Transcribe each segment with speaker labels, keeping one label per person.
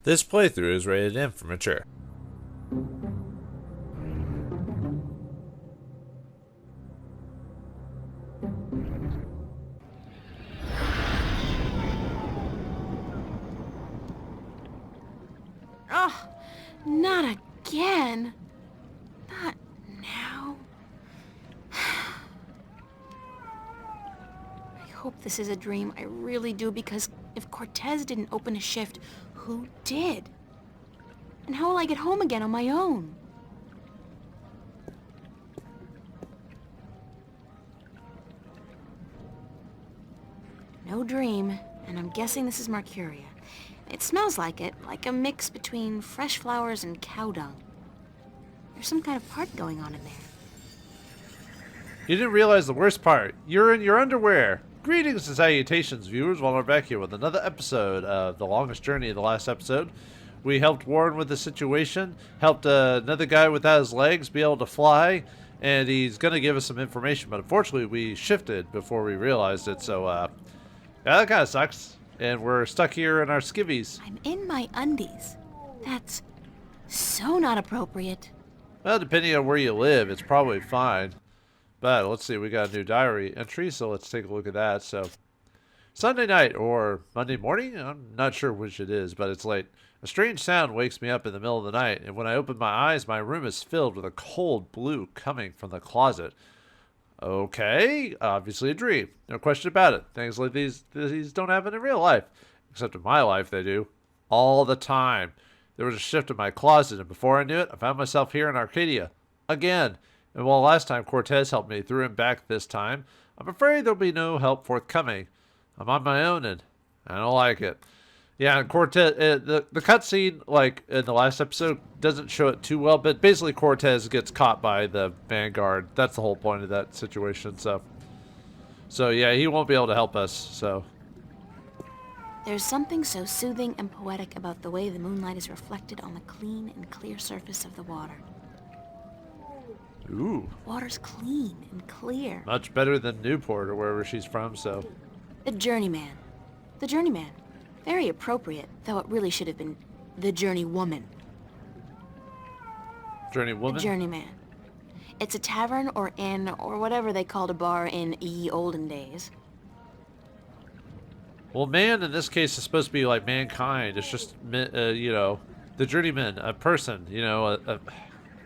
Speaker 1: This playthrough is rated M for mature.
Speaker 2: Oh, not again. Not now. I hope this is a dream. I really do, because if Cortez didn't open a shift, who did? And how will I get home again on my own? No dream, and I'm guessing this is Mercuria. It smells like it, like a mix between fresh flowers and cow dung. There's some kind of part going on in there.
Speaker 1: You didn't realize the worst part. You're in your underwear. Greetings and salutations, viewers. While we're back here with another episode of The Longest Journey. In the last episode, we helped Warren with the situation, helped another guy without his legs be able to fly, and he's going to give us some information. But unfortunately, we shifted before we realized it, so yeah, that kind of sucks. And we're stuck here in our skivvies.
Speaker 2: I'm in my undies. That's so not appropriate.
Speaker 1: Well, depending on where you live, it's probably fine. But let's see, we got a new diary entry, so let's take a look at that. So, Sunday night or Monday morning? I'm not sure which it is, but it's late. A strange sound wakes me up in the middle of the night, and when I open my eyes, my room is filled with a cold blue coming from the closet. Okay, obviously a dream. No question about it. Things like these don't happen in real life. Except in my life, they do. All the time. There was a shift in my closet, and before I knew it, I found myself here in Arcadia. Again. And while last time Cortez helped me through him back this time, I'm afraid there'll be no help forthcoming. I'm on my own, and I don't like it. Yeah, and Cortez, the cutscene, like in the last episode, doesn't show it too well, but basically Cortez gets caught by the vanguard. That's the whole point of that situation, so yeah, he won't be able to help us, so.
Speaker 2: There's something so soothing and poetic about the way the moonlight is reflected on the clean and clear surface of the water.
Speaker 1: Ooh.
Speaker 2: Water's clean and clear.
Speaker 1: Much better than Newport or wherever she's from, so.
Speaker 2: The journeyman. The journeyman. Very appropriate, though it really should have been the journeywoman.
Speaker 1: Journeywoman?
Speaker 2: The journeyman. It's a tavern or inn or whatever they called a bar in ye olden days.
Speaker 1: Well, man in this case is supposed to be like mankind. It's just, you know, the journeyman, a person, you know,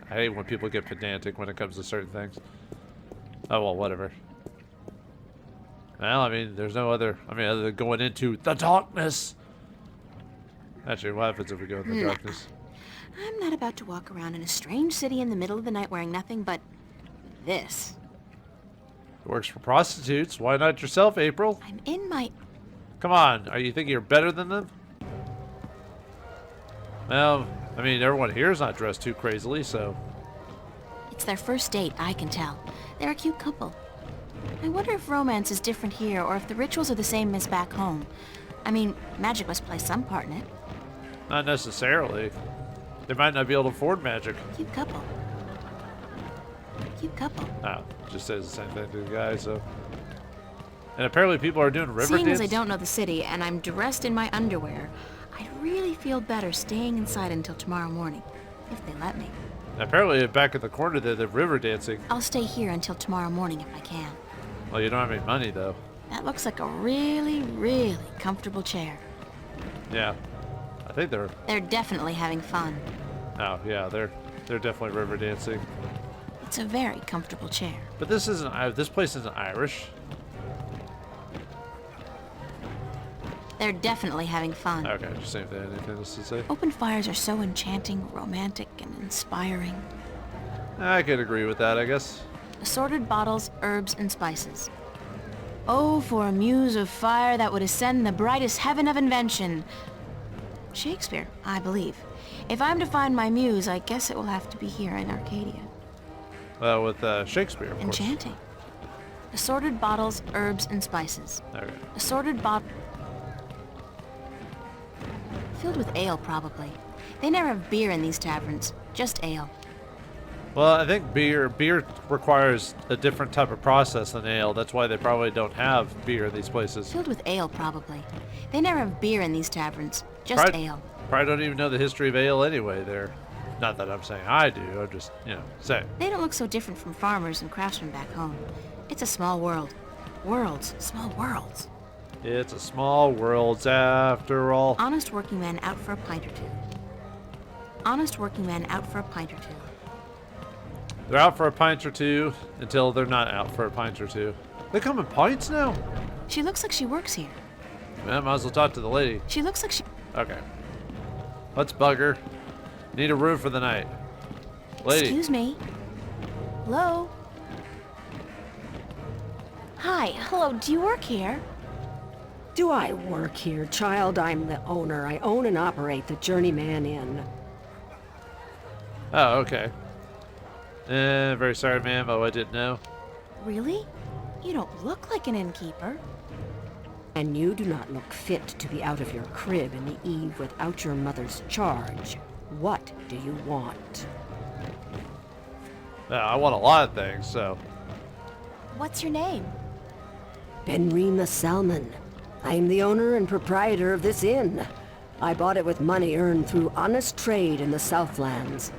Speaker 1: I hate when people get pedantic when it comes to certain things. Oh, well, whatever. Well, I mean, there's no other, other than going into the darkness. Actually, what happens if we go in the darkness?
Speaker 2: I'm not about to walk around in a strange city in the middle of the night wearing nothing but this.
Speaker 1: It works for prostitutes. Why not yourself, April?
Speaker 2: I'm in my...
Speaker 1: Come on, are you thinking you're better than them? Well, I mean, everyone here is not dressed too crazily, so...
Speaker 2: It's their first date, I can tell. They're a cute couple. I wonder if romance is different here, or if the rituals are the same as back home. I mean, magic must play some part in it.
Speaker 1: Not necessarily. They might not be able to afford magic.
Speaker 2: Cute couple. Cute couple.
Speaker 1: Oh, just says the same thing to the guy, so... And apparently people are doing river
Speaker 2: Seeing
Speaker 1: dance?
Speaker 2: as I don't know the city, and I'm dressed in my underwear, I'd really feel better staying inside until tomorrow morning, if they let me.
Speaker 1: Apparently back in the corner there, they're river dancing.
Speaker 2: I'll stay here until tomorrow morning if I can.
Speaker 1: Well, you don't have any money, though.
Speaker 2: That looks like a really, really comfortable chair.
Speaker 1: Yeah. I think they're...
Speaker 2: They're definitely having fun.
Speaker 1: Oh, yeah, they're definitely river dancing.
Speaker 2: It's a very comfortable chair.
Speaker 1: But this place isn't Irish.
Speaker 2: They're definitely having fun.
Speaker 1: Okay, just saying if they had anything else to say.
Speaker 2: Open fires are so enchanting, romantic, and inspiring.
Speaker 1: I could agree with that, I guess.
Speaker 2: Assorted bottles, herbs, and spices. Oh, for a muse of fire that would ascend the brightest heaven of invention. Shakespeare, I believe. If I'm to find my muse, I guess it will have to be here in Arcadia.
Speaker 1: Well, with Shakespeare, of course.
Speaker 2: Enchanting. Assorted bottles, herbs, and spices.
Speaker 1: Okay.
Speaker 2: Assorted filled with ale, probably. They never have beer in these taverns, just ale.
Speaker 1: Well, I think beer requires a different type of process than ale. That's why they probably don't have beer in these places.
Speaker 2: Filled with ale, probably. They never have beer in these taverns, just ale.
Speaker 1: Probably don't even know the history of ale anyway there. Not that I'm saying I do, I'm just, saying.
Speaker 2: They don't look so different from farmers and craftsmen back home. It's a small world. Worlds, small worlds.
Speaker 1: It's a small world after all.
Speaker 2: Honest working man out for a pint or two. Honest working man out for a pint or two.
Speaker 1: They're out for a pint or two until they're not out for a pint or two. They come in pints now?
Speaker 2: She looks like she works here.
Speaker 1: Man, might as well talk to the lady.
Speaker 2: She looks like she...
Speaker 1: Okay. Let's bug her. Need a room for the night. Lady.
Speaker 2: Excuse me. Hello? Hi, hello, do you work here?
Speaker 3: Do I work here, child? I'm the owner. I own and operate the Journeyman Inn.
Speaker 1: Oh, okay. Very sorry, ma'am. Oh, I didn't know.
Speaker 2: Really? You don't look like an innkeeper.
Speaker 3: And you do not look fit to be out of your crib in the eve without your mother's charge. What do you want?
Speaker 1: I want a lot of things, so...
Speaker 2: What's your name?
Speaker 3: Benrima Salmon. I am the owner and proprietor of this inn. I bought it with money earned through honest trade in the Southlands.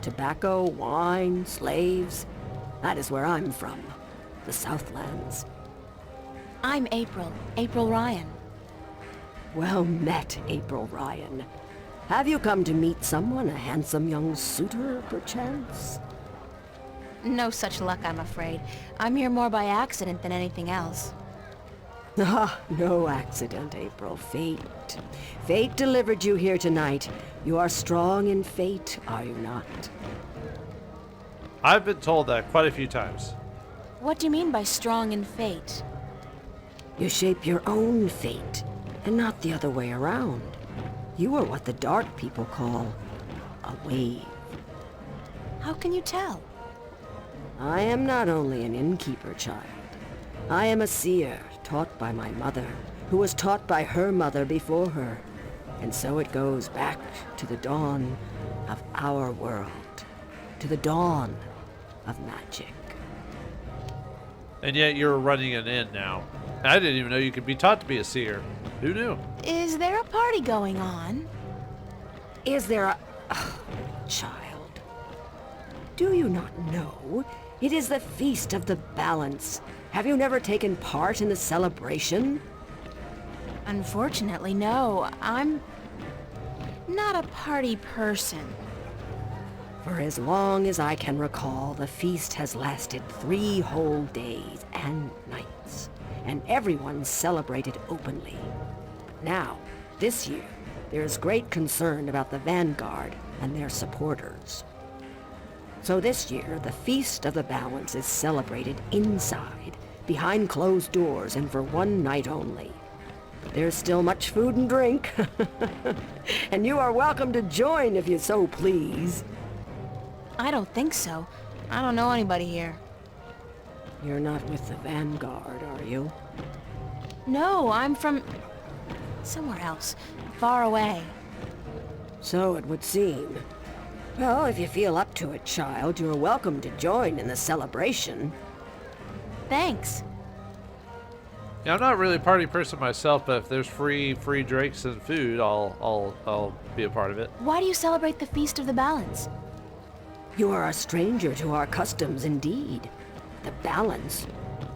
Speaker 3: Tobacco, wine, slaves. That is where I'm from. The Southlands.
Speaker 2: I'm April. April Ryan.
Speaker 3: Well met, April Ryan. Have you come to meet someone, a handsome young suitor, perchance?
Speaker 2: No such luck, I'm afraid. I'm here more by accident than anything else.
Speaker 3: Ah, no accident, April. Fate. Fate delivered you here tonight. You are strong in fate, are you not?
Speaker 1: I've been told that quite a few times.
Speaker 2: What do you mean by strong in fate?
Speaker 3: You shape your own fate, and not the other way around. You are what the dark people call a wave.
Speaker 2: How can you tell?
Speaker 3: I am not only an innkeeper, child. I am a seer, taught by my mother, who was taught by her mother before her. And so it goes back to the dawn of our world, to the dawn of magic.
Speaker 1: And yet you're running an inn now. I didn't even know you could be taught to be a seer. Who knew?
Speaker 2: Is there a party going on?
Speaker 3: Is there a... child. Do you not know? It is the Feast of the Balance. Have you never taken part in the celebration?
Speaker 2: Unfortunately, no. I'm not a party person.
Speaker 3: For as long as I can recall, the feast has lasted 3 whole days and nights, and everyone celebrated openly. Now, this year, there is great concern about the vanguard and their supporters. So this year, the Feast of the Balance is celebrated inside, behind closed doors, and for 1 night only. There's still much food and drink, and you are welcome to join if you so please.
Speaker 2: I don't think so. I don't know anybody here.
Speaker 3: You're not with the vanguard, are you?
Speaker 2: No, I'm from... somewhere else. Far away.
Speaker 3: So it would seem. Well, if you feel up to it, child, you're welcome to join in the celebration.
Speaker 2: Thanks.
Speaker 1: Yeah, I'm not really a party person myself, but if there's free drinks and food, I'll be a part of it.
Speaker 2: Why do you celebrate the Feast of the Balance?
Speaker 3: You are a stranger to our customs indeed. The balance.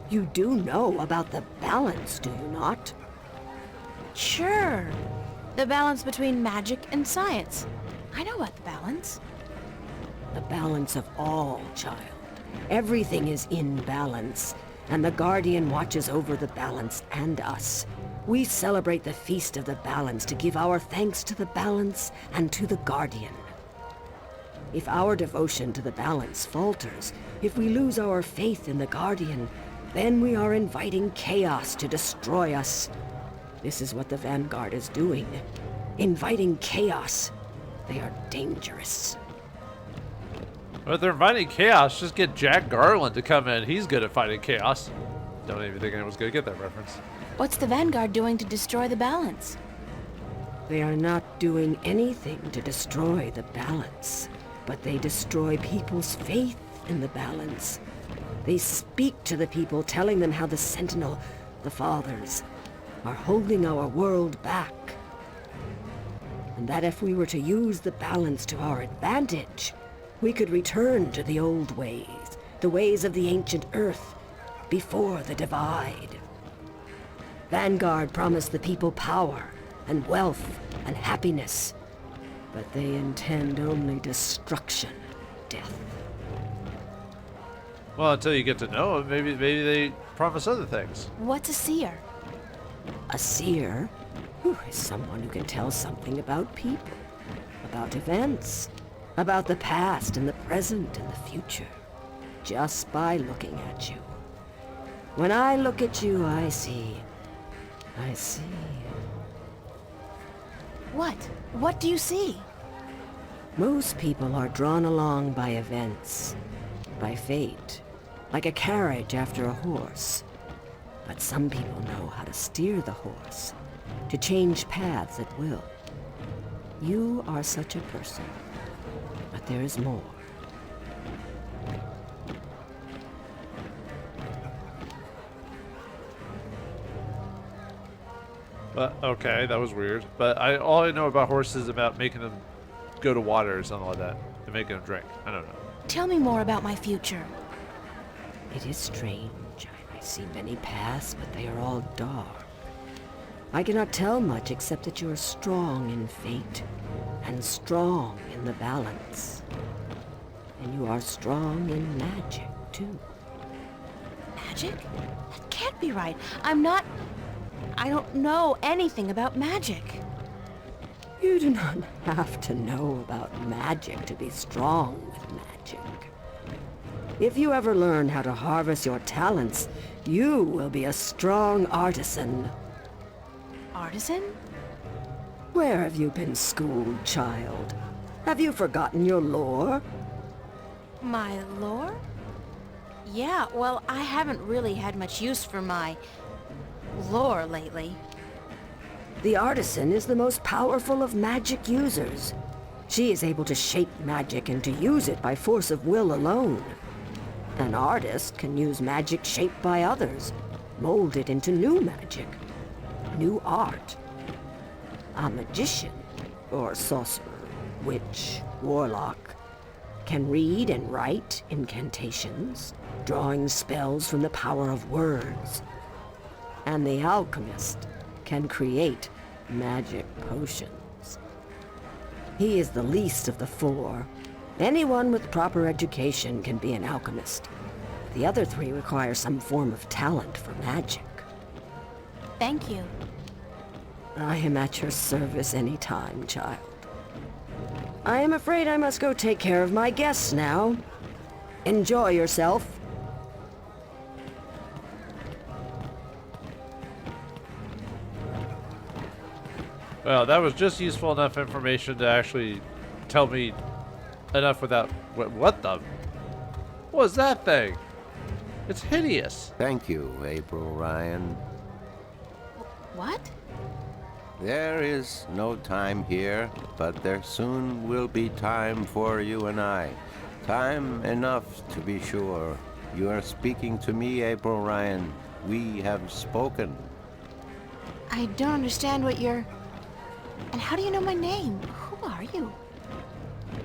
Speaker 3: You do know about the balance, do you not?
Speaker 2: Sure. The balance between magic and science. I know about the balance.
Speaker 3: The balance of all, child. Everything is in balance, and the Guardian watches over the balance and us. We celebrate the Feast of the Balance to give our thanks to the balance and to the Guardian. If our devotion to the balance falters, if we lose our faith in the Guardian, then we are inviting chaos to destroy us. This is what the Vanguard is doing. Inviting chaos. They are dangerous.
Speaker 1: Well, if they're inviting chaos, just get Jack Garland to come in. He's good at fighting chaos. Don't even think I was going to get that reference.
Speaker 2: What's the Vanguard doing to destroy the balance?
Speaker 3: They are not doing anything to destroy the balance, but they destroy people's faith in the balance. They speak to the people, telling them how the Sentinel, the Fathers, are holding our world back. and that if we were to use the balance to our advantage, we could return to the old ways, the ways of the ancient Earth, before the divide. Vanguard promised the people power, and wealth, and happiness, but they intend only destruction and death.
Speaker 1: Well, until you get to know them, maybe they promise other things.
Speaker 2: What's a seer?
Speaker 3: A seer is someone who can tell something about people, about events, about the past and the present and the future, just by looking at you. When I look at you, I see.
Speaker 2: What? What do you see?
Speaker 3: Most people are drawn along by events, by fate, like a carriage after a horse. But some people know how to steer the horse, to change paths at will. You are such a person, but there is more.
Speaker 1: But okay, that was weird. But all I know about horses is about making them go to water or something like that, and making them drink. I don't know.
Speaker 2: Tell me more about my future.
Speaker 3: It is strange. I see many paths, but they are all dark. I cannot tell much except that you are strong in fate, and strong in the balance. And you are strong in magic, too.
Speaker 2: Magic? That can't be right. I don't know anything about magic.
Speaker 3: You do not have to know about magic to be strong with magic. If you ever learn how to harvest your talents, you will be a strong artisan.
Speaker 2: Artisan?
Speaker 3: Where have you been schooled, child? Have you forgotten your lore?
Speaker 2: My lore? Yeah, well, I haven't really had much use for my lore lately.
Speaker 3: The artisan is the most powerful of magic users. She is able to shape magic and to use it by force of will alone. An artist can use magic shaped by others, mold it into new magic, new art. A magician, or sorcerer, witch, warlock, can read and write incantations, drawing spells from the power of words. And the alchemist can create magic potions. He is the least of the four. Anyone with proper education can be an alchemist. The other three require some form of talent for magic.
Speaker 2: Thank you.
Speaker 3: I am at your service any time, child. I am afraid I must go take care of my guests now. Enjoy yourself.
Speaker 1: Well, that was just useful enough information to actually tell me enough without... What the... What was that thing? It's hideous.
Speaker 4: Thank you, April Ryan.
Speaker 2: What?
Speaker 4: There is no time here, but there soon will be time for you and I. Time enough, to be sure. You are speaking to me, April Ryan. We have spoken.
Speaker 2: I don't understand what you're... And how do you know my name? Who are you?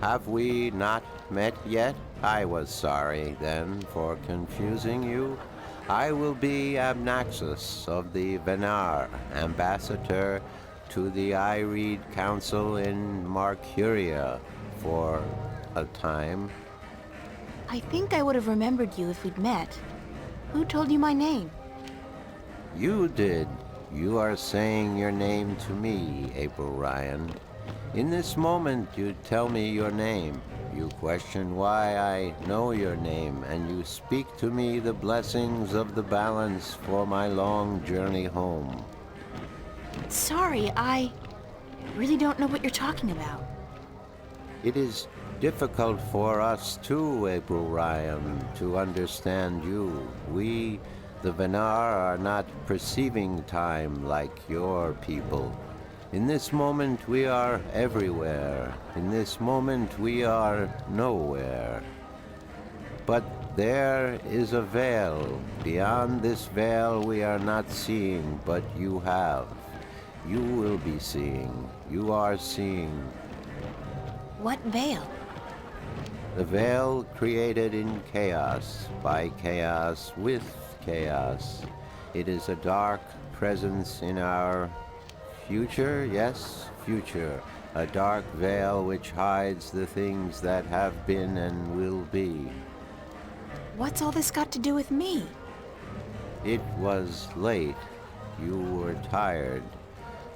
Speaker 4: Have we not met yet? I was sorry, then, for confusing you. I will be Abnaxus of the Venar, ambassador to the Ireed Council in Marcuria for a time.
Speaker 2: I think I would have remembered you if we'd met. Who told you my name?
Speaker 4: You did. You are saying your name to me, April Ryan. In this moment, you tell me your name. You question why I know your name, and you speak to me the blessings of the balance for my long journey home.
Speaker 2: Sorry, I really don't know what you're talking about.
Speaker 4: It is difficult for us too, April Ryan, to understand you. We, the Venar, are not perceiving time like your people. In this moment we are everywhere. In this moment we are nowhere. But there is a veil. Beyond this veil we are not seeing, but you have. You will be seeing. You are seeing.
Speaker 2: What veil?
Speaker 4: The veil created in chaos, by chaos, with chaos. It is a dark presence in our future, yes, future. A dark veil which hides the things that have been and will be.
Speaker 2: What's all this got to do with me?
Speaker 4: It was late. You were tired.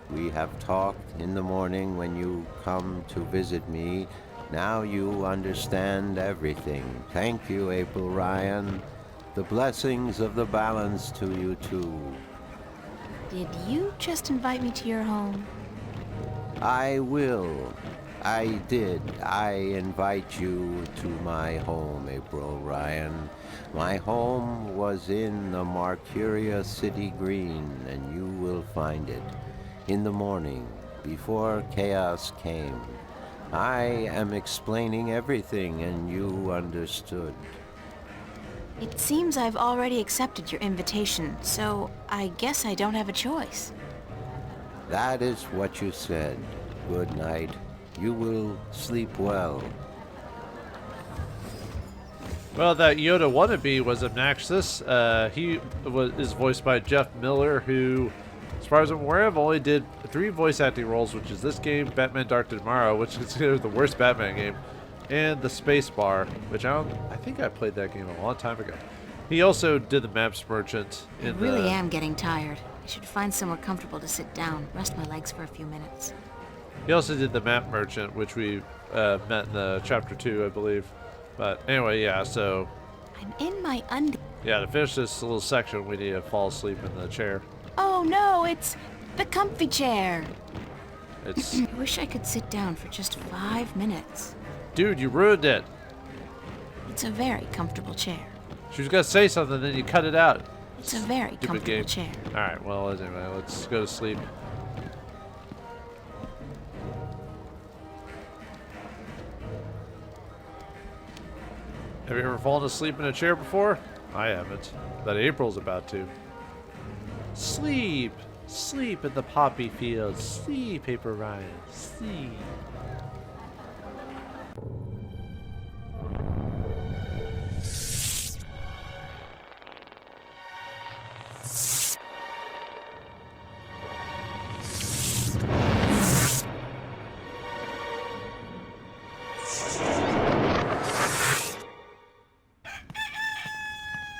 Speaker 4: We have talked in the morning when you come to visit me. Now you understand everything. Thank you, April Ryan. The blessings of the balance to you too.
Speaker 2: Did you just invite me to your home?
Speaker 4: I will. I did. I invite you to my home, April Ryan. My home was in the Marcuria City Green, and you will find it in the morning, before chaos came. I am explaining everything, and you understood.
Speaker 2: It seems I've already accepted your invitation, so I guess I don't have a choice.
Speaker 4: That is what you said. Good night. You will sleep well.
Speaker 1: Well, that Yoda wannabe was obnoxious. He is voiced by Jeff Miller, who, as far as I'm aware of, only did 3 voice acting roles, which is this game, Batman Dark Tomorrow, which is considered the worst Batman game, and the Space Bar, which I think I played that game a long time ago. He also did the Maps Merchant.
Speaker 2: I really am getting tired. I should find somewhere comfortable to sit down, rest my legs for a few minutes.
Speaker 1: He also did the Map Merchant, which we met in the Chapter 2, I believe. But anyway, yeah, so...
Speaker 2: I'm in my undies.
Speaker 1: Yeah, to finish this little section, we need to fall asleep in the chair.
Speaker 2: Oh no, it's the comfy chair.
Speaker 1: It's...
Speaker 2: I wish I could sit down for just 5 minutes.
Speaker 1: Dude, you ruined it.
Speaker 2: It's a very comfortable chair.
Speaker 1: She was going to say something, then you cut it out.
Speaker 2: It's a very
Speaker 1: Stupid
Speaker 2: comfortable
Speaker 1: game.
Speaker 2: chair.
Speaker 1: Alright, well, anyway, let's go to sleep. Have you ever fallen asleep in a chair before? I haven't, but April's about to. Sleep! Sleep in the poppy fields. Sleep, Paper Ryan. Sleep.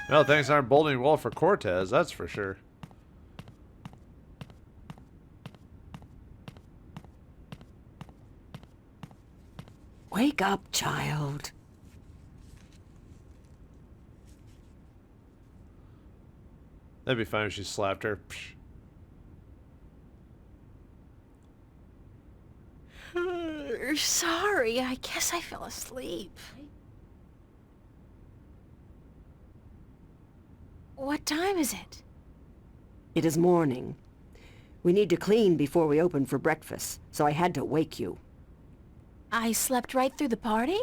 Speaker 1: Well, things aren't boding well for Cortez, that's for sure.
Speaker 3: Wake up, child.
Speaker 1: That'd be fine if she slapped her.
Speaker 2: Sorry, I guess I fell asleep. What time is it?
Speaker 3: It is morning. We need to clean before we open for breakfast, so I had to wake you.
Speaker 2: I slept right through the party?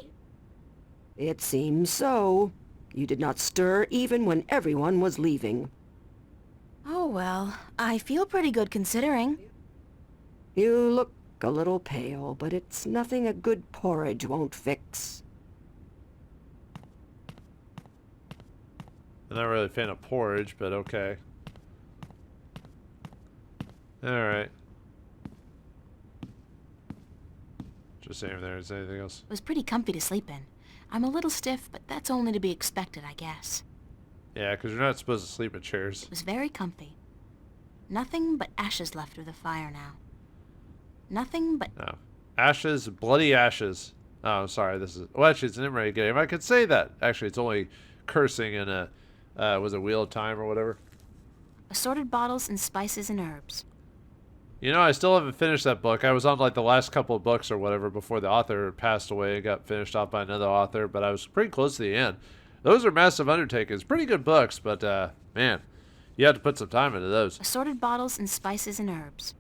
Speaker 3: It seems so. You did not stir even when everyone was leaving.
Speaker 2: Oh well, I feel pretty good considering.
Speaker 3: You look a little pale, but it's nothing a good porridge won't fix.
Speaker 1: I'm not really a fan of porridge, but okay. Alright. Just saying if there's anything else.
Speaker 2: It was pretty comfy to sleep in. I'm a little stiff, but that's only to be expected, I guess.
Speaker 1: Yeah, because you're not supposed to sleep in chairs.
Speaker 2: It was very comfy. Nothing but ashes left of the fire now. Nothing but...
Speaker 1: No. Ashes, bloody ashes. Oh, I'm sorry, this is... Well, actually, it's an M-rated game. I could say that. Actually, it's only cursing in a... was it Wheel of Time or whatever?
Speaker 2: assorted bottles and spices and herbs.
Speaker 1: You know, I still haven't finished that book. I was on like the last couple of books or whatever before the author passed away and got finished off by another author, but I was pretty close to the end. Those are massive undertakings. Pretty good books, but man, you have to put some time into those.
Speaker 2: Assorted bottles and spices and herbs.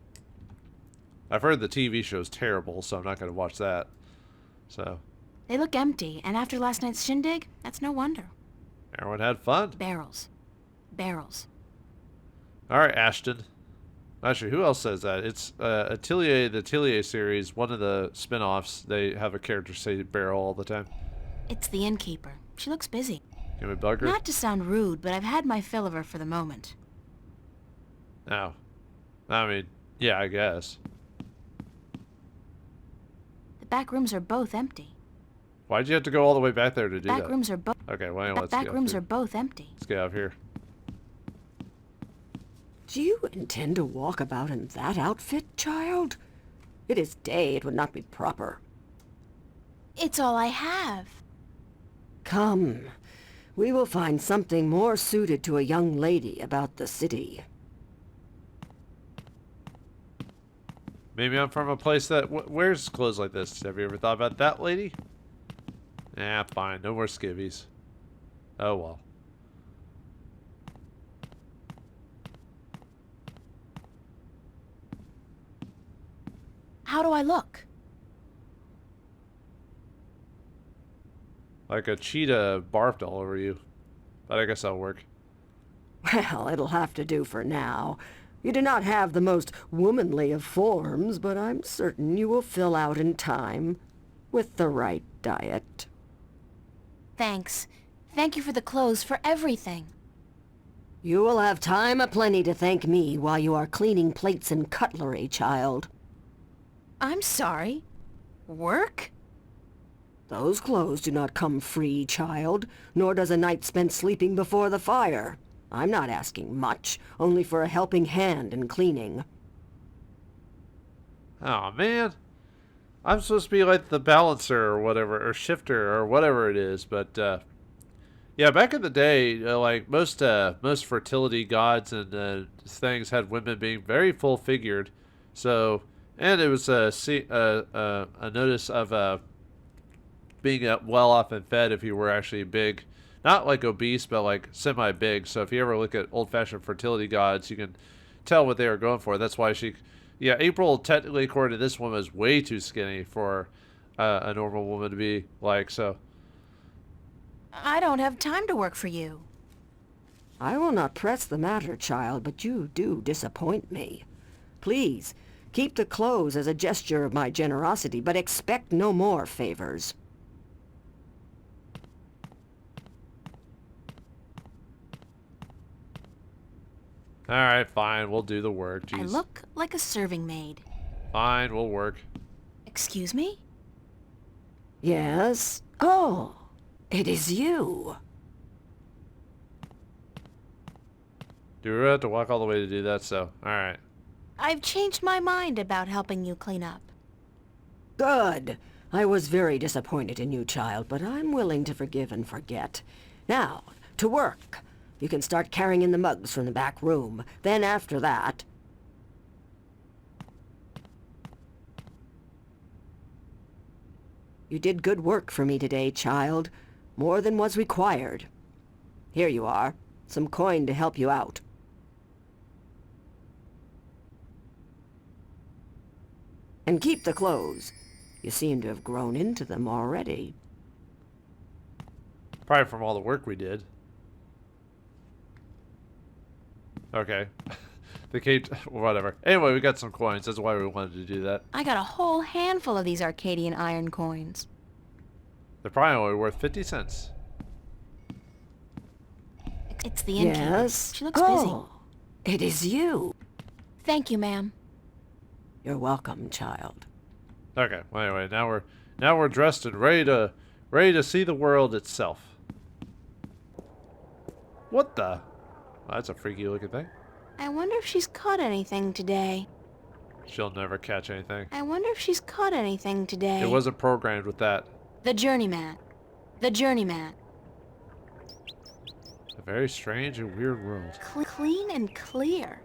Speaker 1: I've heard the TV show's terrible, so I'm not going to watch that. So.
Speaker 2: They look empty, and after last night's shindig, that's no wonder.
Speaker 1: Everyone had fun.
Speaker 2: Barrels. Barrels.
Speaker 1: All right, Ashton. Actually, who else says that? It's Atelier, the Atelier series, one of the spin-offs. They have a character say barrel all the time.
Speaker 2: It's the innkeeper. She looks busy.
Speaker 1: Can we bug her?
Speaker 2: Not to sound rude, but I've had my fill of her for the moment.
Speaker 1: No. I mean, yeah, I guess.
Speaker 2: The back rooms are both empty.
Speaker 1: Why'd you have to go all the way back there to do that?
Speaker 2: Back rooms are both.
Speaker 1: Okay, well, anyway, let's
Speaker 2: Back
Speaker 1: get
Speaker 2: rooms
Speaker 1: up
Speaker 2: are both empty.
Speaker 1: Let's get out of here.
Speaker 3: Do you intend to walk about in that outfit, child? It is day, it would not be proper.
Speaker 2: It's all I have.
Speaker 3: Come, we will find something more suited to a young lady about the city.
Speaker 1: Maybe I'm from a place that wears clothes like this. Have you ever thought about that, lady? Nah, fine. No more skivvies. Oh, well.
Speaker 2: How do I look?
Speaker 1: Like a cheetah barfed all over you. But I guess that'll work.
Speaker 3: Well, it'll have to do for now. You do not have the most womanly of forms, but I'm certain you will fill out in time with the right diet.
Speaker 2: Thanks. Thank you for the clothes, for everything.
Speaker 3: You will have time aplenty to thank me while you are cleaning plates and cutlery, child.
Speaker 2: I'm sorry. Work?
Speaker 3: Those clothes do not come free, child, nor does a night spent sleeping before the fire. I'm not asking much, only for a helping hand in cleaning.
Speaker 1: Oh, man. I'm supposed to be like the balancer or whatever, or shifter or whatever it is, but, yeah, back in the day, like, most fertility gods and things had women being very full-figured, so, and it was a notice of being well off and fed if you were actually big. Not like obese, but like semi-big. So if you ever look at old-fashioned fertility gods, you can tell what they were going for. That's why yeah, April, technically, according to this woman, is way too skinny for a normal woman to be like, so.
Speaker 2: I don't have time to work for you.
Speaker 3: I will not press the matter, child, but you do disappoint me. Please, keep the clothes as a gesture of my generosity, but expect no more favors.
Speaker 1: Alright, fine, we'll do the work. Jeez.
Speaker 2: I look like a serving maid.
Speaker 1: Fine, we'll work.
Speaker 2: Excuse me?
Speaker 3: Yes? Oh, it is you.
Speaker 1: Do we have to walk all the way to do that? So, alright.
Speaker 2: I've changed my mind about helping you clean up.
Speaker 3: Good. I was very disappointed in you, child, but I'm willing to forgive and forget. Now, to work. You can start carrying in the mugs from the back room. Then after that... You did good work for me today, child. More than was required. Here you are. Some coin to help you out. And keep the clothes. You seem to have grown into them already.
Speaker 1: Probably from all the work we did. Okay. The Kate, whatever. Anyway, we got some coins. That's why we wanted to do that.
Speaker 2: I got a whole handful of these Arcadian iron coins.
Speaker 1: They're probably only worth 50 cents.
Speaker 2: It's the innkeeper.
Speaker 3: Yes?
Speaker 2: She looks busy.
Speaker 3: It is you.
Speaker 2: Thank you, ma'am.
Speaker 3: You're welcome, child.
Speaker 1: Okay. Well, anyway, now we're dressed and ready to see the world itself. What the? Oh, that's a freaky looking thing.
Speaker 2: I wonder if she's caught anything today.
Speaker 1: She'll never catch anything.
Speaker 2: I wonder if she's caught anything today.
Speaker 1: It wasn't programmed with that.
Speaker 2: The journeyman. The journeyman.
Speaker 1: It's a very strange and weird world.
Speaker 2: Clean and clear.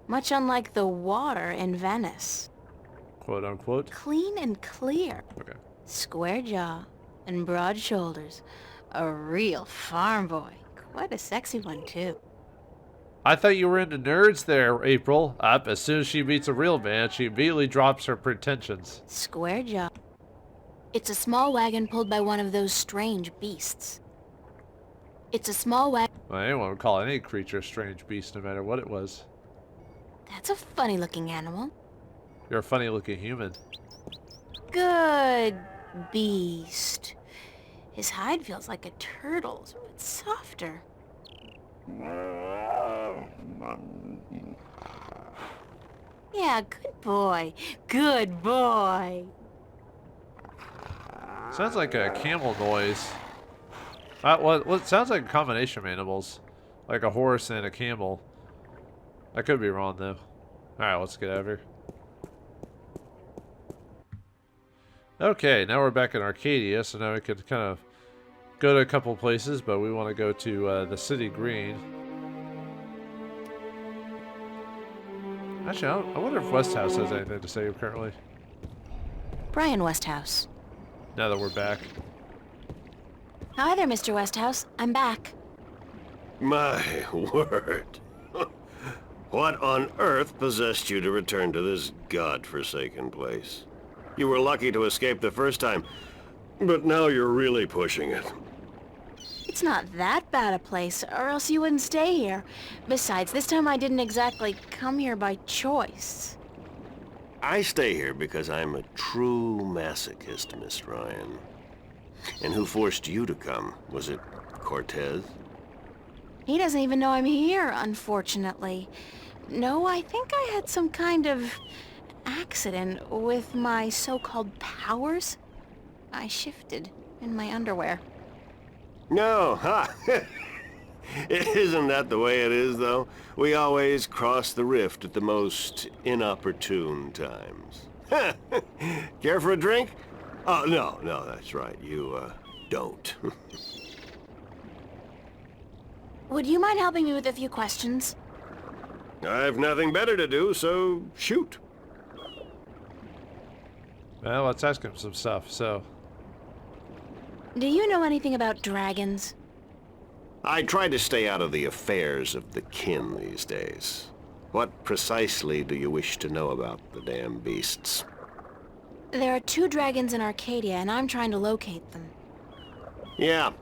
Speaker 2: Much unlike the water in Venice.
Speaker 1: Quote unquote.
Speaker 2: Clean and clear.
Speaker 1: Okay.
Speaker 2: Square jaw and broad shoulders. A real farm boy. Quite a sexy one, too.
Speaker 1: I thought you were into nerds there, April. Up, as soon as she meets a real man, she immediately drops her pretensions.
Speaker 2: Square jaw. It's a small wagon pulled by one of those strange beasts. It's a small wagon.
Speaker 1: Well, anyone would call any creature a strange beast, no matter what it was.
Speaker 2: That's a funny-looking animal.
Speaker 1: You're a funny-looking human.
Speaker 2: Good beast. His hide feels like a turtle's, but softer. Yeah, good boy. Good boy.
Speaker 1: Sounds like a camel noise. Well, it sounds like a combination of animals. Like a horse and a camel. I could be wrong, though. Alright, let's get over. Okay, now we're back in Arcadia, so now we can kind of go to a couple places, but we want to go to the City Green. Actually, I wonder if Westhouse has anything to say currently.
Speaker 2: Brian Westhouse.
Speaker 1: Now that we're back.
Speaker 2: Hi there, Mr. Westhouse. I'm back.
Speaker 5: My word. What on earth possessed you to return to this godforsaken place? You were lucky to escape the first time, but now you're really pushing it.
Speaker 2: It's not that bad a place, or else you wouldn't stay here. Besides, this time I didn't exactly come here by choice.
Speaker 5: I stay here because I'm a true masochist, Miss Ryan. And who forced you to come? Was it Cortez?
Speaker 2: He doesn't even know I'm here, unfortunately. No, I think I had some kind of accident with my so-called powers. I shifted in my underwear.
Speaker 5: No, huh? Isn't that the way it is, though? We always cross the rift at the most inopportune times. Care for a drink? Oh, no, that's right. You, don't.
Speaker 2: Would you mind helping me with a few questions?
Speaker 5: I've nothing better to do, so shoot.
Speaker 1: Well, let's ask him some stuff, so...
Speaker 2: Do you know anything about dragons?
Speaker 5: I try to stay out of the affairs of the kin these days. What precisely do you wish to know about the damn beasts?
Speaker 2: There are 2 dragons in Arcadia, and I'm trying to locate them.
Speaker 5: Yeah,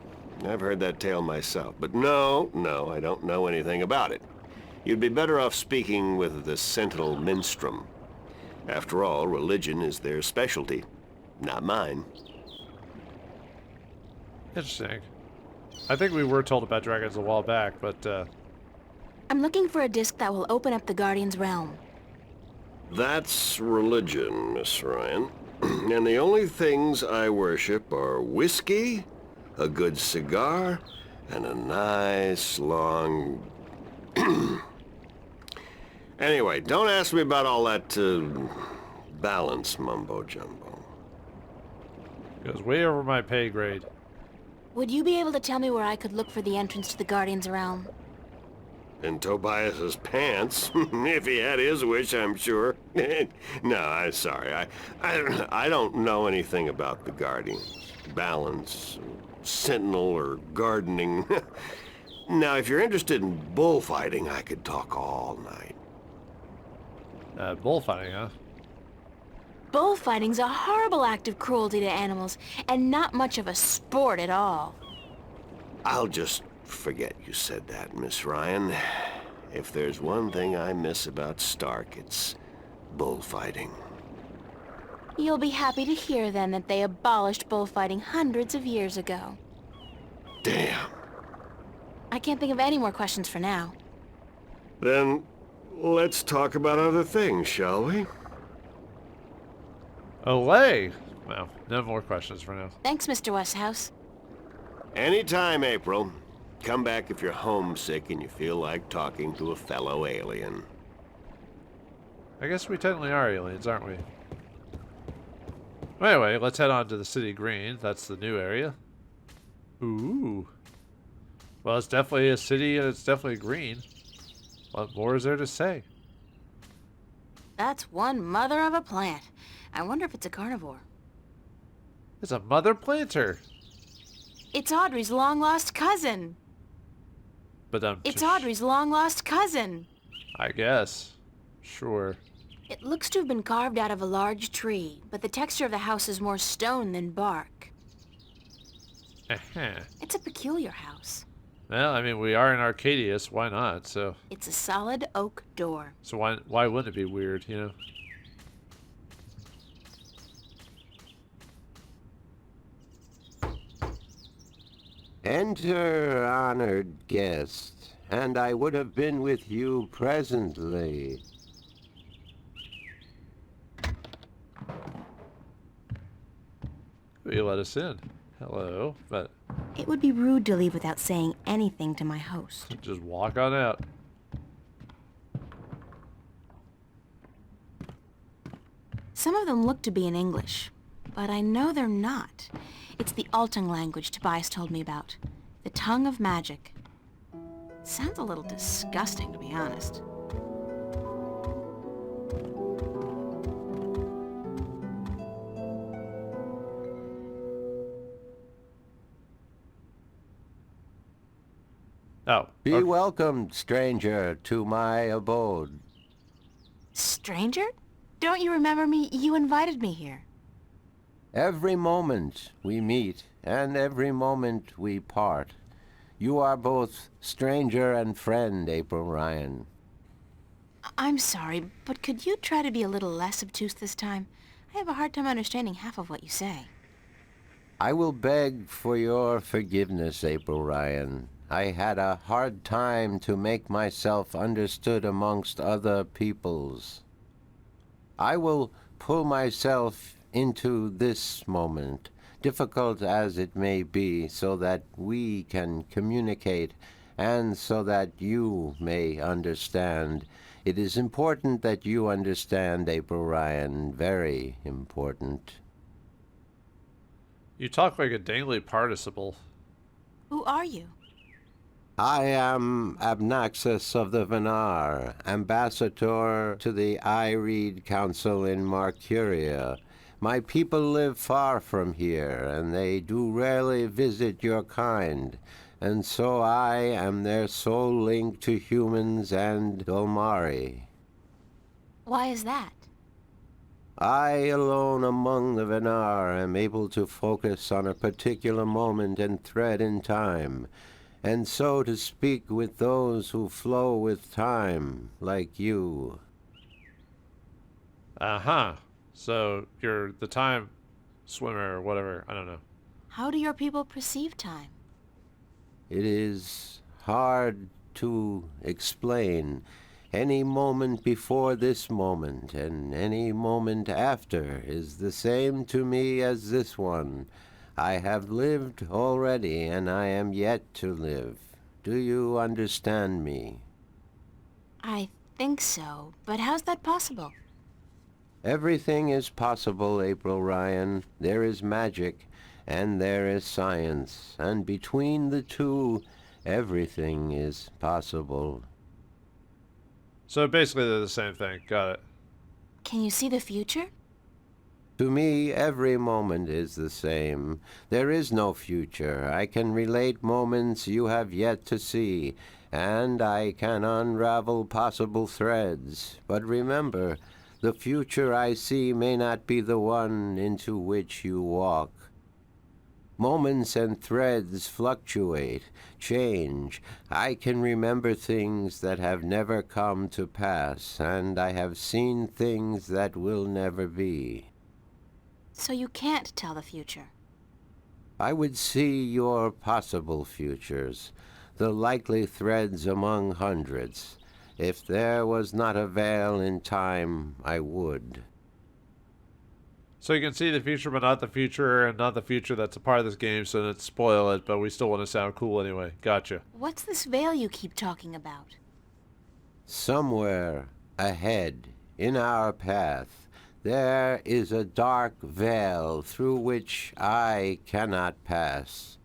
Speaker 5: I've heard that tale myself, but no, I don't know anything about it. You'd be better off speaking with the Sentinel Minstrom. After all, religion is their specialty, not mine.
Speaker 1: Interesting. I think we were told about dragons a while back, but,
Speaker 2: I'm looking for a disc that will open up the Guardian's realm.
Speaker 5: That's religion, Miss Ryan. And the only things I worship are whiskey, a good cigar, and a nice long... Anyway, don't ask me about all that, balance mumbo-jumbo.
Speaker 1: it goes way over my pay grade.
Speaker 2: Would you be able to tell me where I could look for the entrance to the Guardian's realm?
Speaker 5: In Tobias's pants, if he had his wish, I'm sure. No, I'm sorry. I don't know anything about the Guardian. Balance, Sentinel, or gardening. Now, if you're interested in bullfighting, I could talk all night.
Speaker 1: Bullfighting, huh?
Speaker 2: Bullfighting's a horrible act of cruelty to animals, and not much of a sport at all.
Speaker 5: I'll just forget you said that, Miss Ryan. If there's one thing I miss about Stark, it's bullfighting.
Speaker 2: You'll be happy to hear, then, that they abolished bullfighting hundreds of years ago.
Speaker 5: Damn.
Speaker 2: I can't think of any more questions for now.
Speaker 5: Then, let's talk about other things, shall we?
Speaker 1: Olay! Well, no more questions for now.
Speaker 2: Thanks, Mr. Westhouse.
Speaker 5: Anytime, April. Come back if you're homesick and you feel like talking to a fellow alien.
Speaker 1: I guess we technically are aliens, aren't we? Anyway, let's head on to the City Green. That's the new area. Ooh. Well, it's definitely a city and it's definitely green. What more is there to say?
Speaker 2: That's one mother of a plant. I wonder if it's a carnivore.
Speaker 1: It's a mother planter.
Speaker 2: It's Audrey's long-lost cousin.
Speaker 1: But
Speaker 2: It's Audrey's long-lost cousin.
Speaker 1: I guess. Sure.
Speaker 2: It looks to have been carved out of a large tree, but the texture of the house is more stone than bark.
Speaker 1: Uh-huh.
Speaker 2: It's a peculiar house.
Speaker 1: Well, I mean, we are in Arcadius. Why not? So
Speaker 2: It's a solid oak door.
Speaker 1: why wouldn't it be weird, you know?
Speaker 4: Enter, honored guest, and I would have been with you presently.
Speaker 1: You let us in. Hello. But
Speaker 2: It would be rude to leave without saying anything to my host.
Speaker 1: just walk on out.
Speaker 2: Some of them look to be in English, but I know they're not. It's the Altung language Tobias told me about. The tongue of magic. Sounds a little disgusting, to be honest.
Speaker 1: Oh.
Speaker 4: Be
Speaker 1: Okay.
Speaker 4: welcomed, stranger, to my abode.
Speaker 2: Stranger? Don't you remember me? You invited me here.
Speaker 4: Every moment we meet, and every moment we part. You are both stranger and friend, April Ryan.
Speaker 2: I'm sorry, but could you try to be a little less obtuse this time? I have a hard time understanding half of what you say.
Speaker 4: I will beg for your forgiveness, April Ryan. I had a hard time to make myself understood amongst other peoples. I will pull myself into this moment, difficult as it may be, so that we can communicate and so that you may understand. It is important that you understand, April Ryan, very important.
Speaker 1: You talk like a dangly participle.
Speaker 2: Who are you?
Speaker 4: I am Abnaxus of the Venar, ambassador to the Ireed Council in Marcuria. My people live far from here, and they do rarely visit your kind, and so I am their sole link to humans and Vauldemare.
Speaker 2: Why is that?
Speaker 4: I alone among the Venar am able to focus on a particular moment and thread in time, and so to speak with those who flow with time, like you.
Speaker 1: Uh-huh. So you're the time swimmer or whatever. I don't know.
Speaker 2: How do your people perceive time?
Speaker 4: It is hard to explain. Any moment before this moment and any moment after is the same to me as this one. I have lived already, and I am yet to live. Do you understand me?
Speaker 2: I think so, but how's that possible?
Speaker 4: Everything is possible, April Ryan. There is magic, and there is science, and between the two, everything is possible.
Speaker 1: So basically they're the same thing. Got it.
Speaker 2: Can you see the future?
Speaker 4: To me, every moment is the same. There is no future. I can relate moments you have yet to see, and I can unravel possible threads. But remember, the future I see may not be the one into which you walk. Moments and threads fluctuate, change. I can remember things that have never come to pass, and I have seen things that will never be.
Speaker 2: So you can't tell the future.
Speaker 4: I would see your possible futures, the likely threads among hundreds. If there was not a veil in time, I would.
Speaker 1: So you can see the future, but not the future, and not the future that's a part of this game, so don't spoil it, but we still want to sound cool anyway. Gotcha.
Speaker 2: What's this veil you keep talking about?
Speaker 4: Somewhere ahead, in our path, there is a dark veil through which I cannot pass,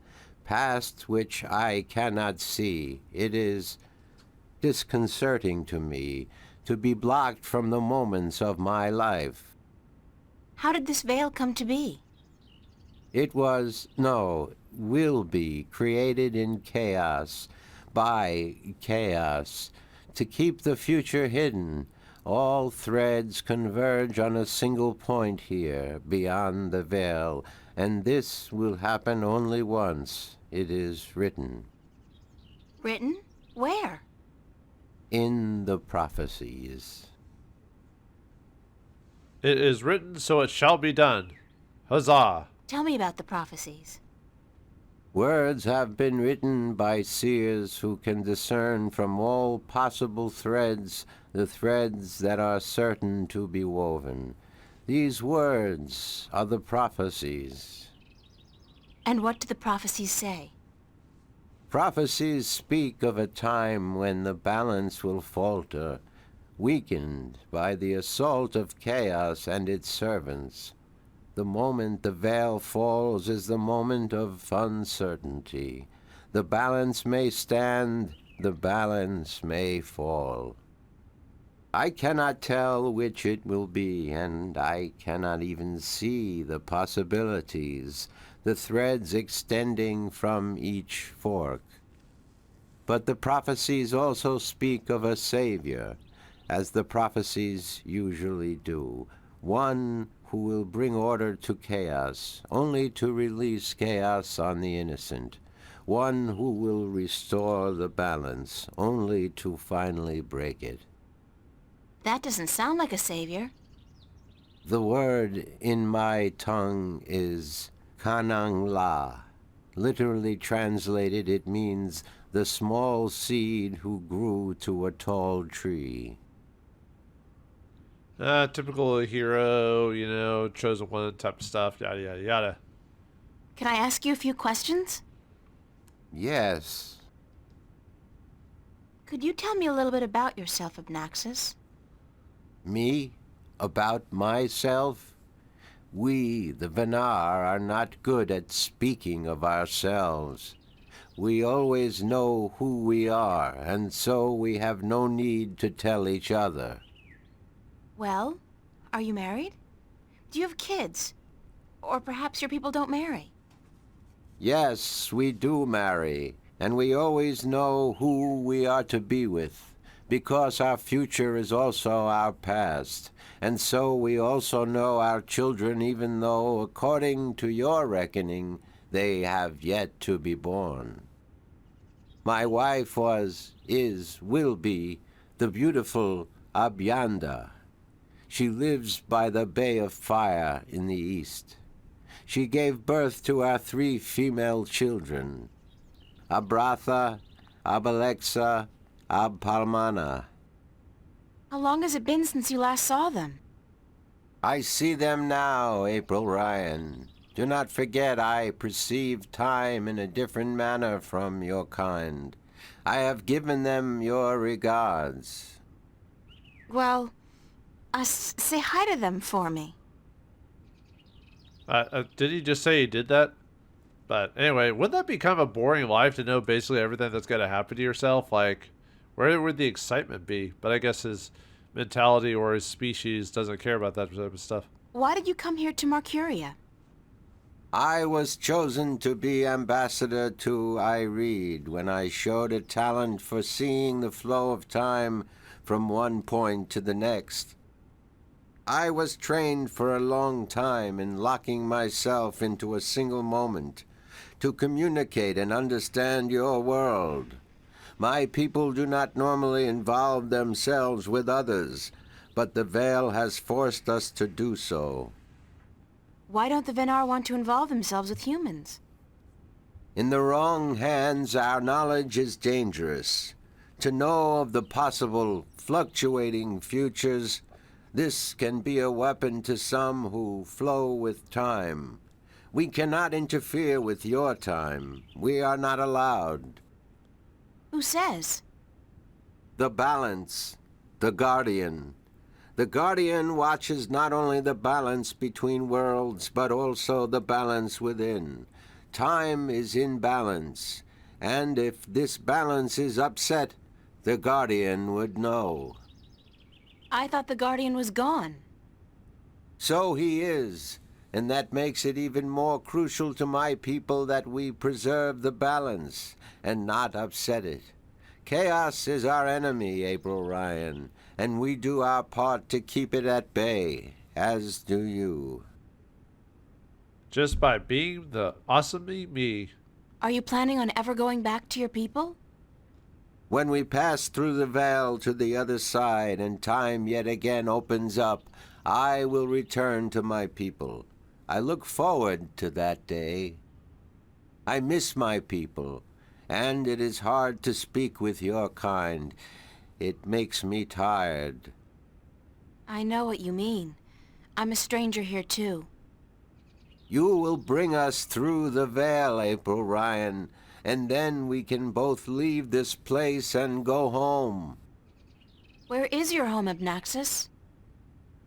Speaker 4: past which I cannot see. It is disconcerting to me to be blocked from the moments of my life.
Speaker 2: How did this veil come to be?
Speaker 4: It was, no, will be, created in chaos, by chaos, to keep the future hidden. All threads converge on a single point here, beyond the veil, and this will happen only once. It is written.
Speaker 2: Written? Where?
Speaker 4: In the prophecies.
Speaker 1: It is written, so it shall be done. Huzzah!
Speaker 2: Tell me about the prophecies.
Speaker 4: Words have been written by seers who can discern from all possible threads the threads that are certain to be woven. These words are the prophecies.
Speaker 2: And what do the prophecies say?
Speaker 4: Prophecies speak of a time when the balance will falter, weakened by the assault of chaos and its servants. The moment the veil falls is the moment of uncertainty. The balance may stand, the balance may fall. I cannot tell which it will be, and I cannot even see the possibilities, the threads extending from each fork. But the prophecies also speak of a Savior, as the prophecies usually do, one who will bring order to chaos, only to release chaos on the innocent, one who will restore the balance, only to finally break it.
Speaker 2: That doesn't sound like a savior.
Speaker 4: The word in my tongue is Kanang La. Literally translated, it means the small seed who grew to a tall tree.
Speaker 1: Typical hero, you know, chosen one type of stuff, yada, yada, yada.
Speaker 2: Can I ask you a few questions?
Speaker 4: Yes.
Speaker 2: Could you tell me a little bit about yourself, Abnaxis?
Speaker 4: Me? About myself? We, the Venar, are not good at speaking of ourselves. We always know who we are, and so we have no need to tell each other.
Speaker 2: Well, are you married? Do you have kids? Or perhaps your people don't marry?
Speaker 4: Yes, we do marry, and we always know who we are to be with, because our future is also our past, and so we also know our children even though, according to your reckoning, they have yet to be born. My wife will be, the beautiful Abyanda. She lives by the Bay of Fire in the east. She gave birth to our 3 female children, Abratha, Abalexa, Abpalmana.
Speaker 2: How long has it been since you last saw them?
Speaker 4: I see them now, April Ryan. Do not forget I perceive time in a different manner from your kind. I have given them your regards.
Speaker 2: Well, say hi to them for me.
Speaker 1: Did he just say he did that? But anyway, wouldn't that be kind of a boring life to know basically everything that's going to happen to yourself? Like, where would the excitement be? But I guess his mentality or his species doesn't care about that type of stuff.
Speaker 2: Why did you come here to Marcuria?
Speaker 4: I was chosen to be ambassador to Ireed when I showed a talent for seeing the flow of time from one point to the next. I was trained for a long time in locking myself into a single moment to communicate and understand your world. My people do not normally involve themselves with others, but the veil has forced us to do so.
Speaker 2: Why don't the Venar want to involve themselves with humans?
Speaker 4: In the wrong hands, our knowledge is dangerous. To know of the possible fluctuating futures, this can be a weapon to some who flow with time. We cannot interfere with your time. We are not allowed.
Speaker 2: Who says?
Speaker 4: The balance, the guardian. The guardian watches not only the balance between worlds, but also the balance within. Time is in balance, and if this balance is upset, the guardian would know.
Speaker 2: I thought the Guardian was gone.
Speaker 4: So he is, and that makes it even more crucial to my people that we preserve the balance and not upset it. Chaos is our enemy, April Ryan, and we do our part to keep it at bay, as do you.
Speaker 1: Just by being the awesome me.
Speaker 2: Are you planning on ever going back to your people?
Speaker 4: When we pass through the veil to the other side and time yet again opens up, I will return to my people. I look forward to that day. I miss my people, and it is hard to speak with your kind. It makes me tired.
Speaker 2: I know what you mean. I'm a stranger here too.
Speaker 4: You will bring us through the veil, April Ryan, and then we can both leave this place and go home.
Speaker 2: Where is your home, Abnaxis?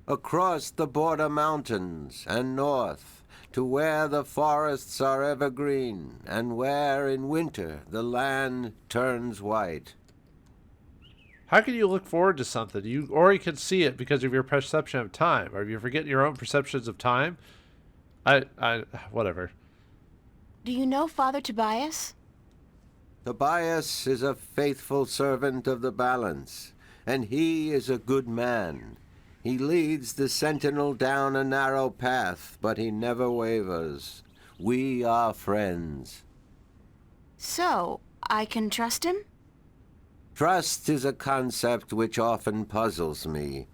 Speaker 4: Across the border mountains and north, to where the forests are evergreen, and where in winter the land turns white.
Speaker 1: How can you look forward to something? You already can see it because of your perception of time. Are you forgetting your own perceptions of time? Whatever.
Speaker 2: Do you know Father Tobias?
Speaker 4: Tobias is a faithful servant of the balance, and he is a good man. He leads the sentinel down a narrow path, but he never wavers. We are friends.
Speaker 2: So, I can trust him?
Speaker 4: Trust is a concept which often puzzles me.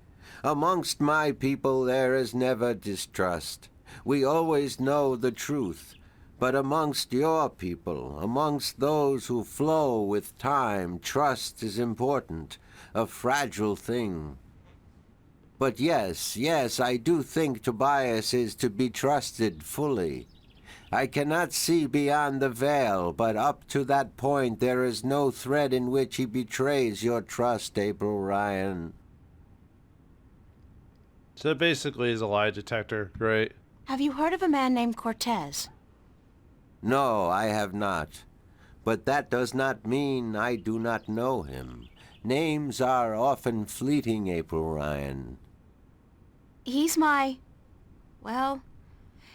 Speaker 4: Amongst my people there is never distrust. We always know the truth. But amongst your people, amongst those who flow with time, trust is important, a fragile thing. But yes, I do think Tobias is to be trusted fully. I cannot see beyond the veil, but up to that point there is no thread in which he betrays your trust, April Ryan.
Speaker 1: So basically he's a lie detector. Great.
Speaker 2: Have you heard of a man named Cortez?
Speaker 4: No, I have not. But that does not mean I do not know him. Names are often fleeting, April Ryan.
Speaker 2: He's well,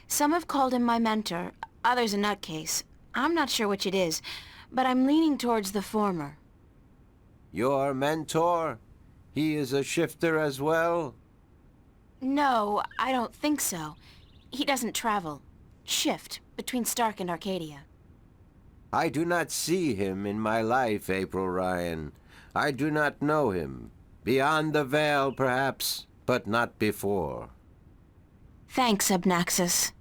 Speaker 2: some have called him my mentor, others a nutcase. I'm not sure which it is, but I'm leaning towards the former.
Speaker 4: Your mentor? He is a shifter as well?
Speaker 2: No, I don't think so. He doesn't travel. Shift between Stark and Arcadia.
Speaker 4: I do not see him in my life, April Ryan. I do not know him. Beyond the veil, perhaps, but not before.
Speaker 2: Thanks, Abnaxis.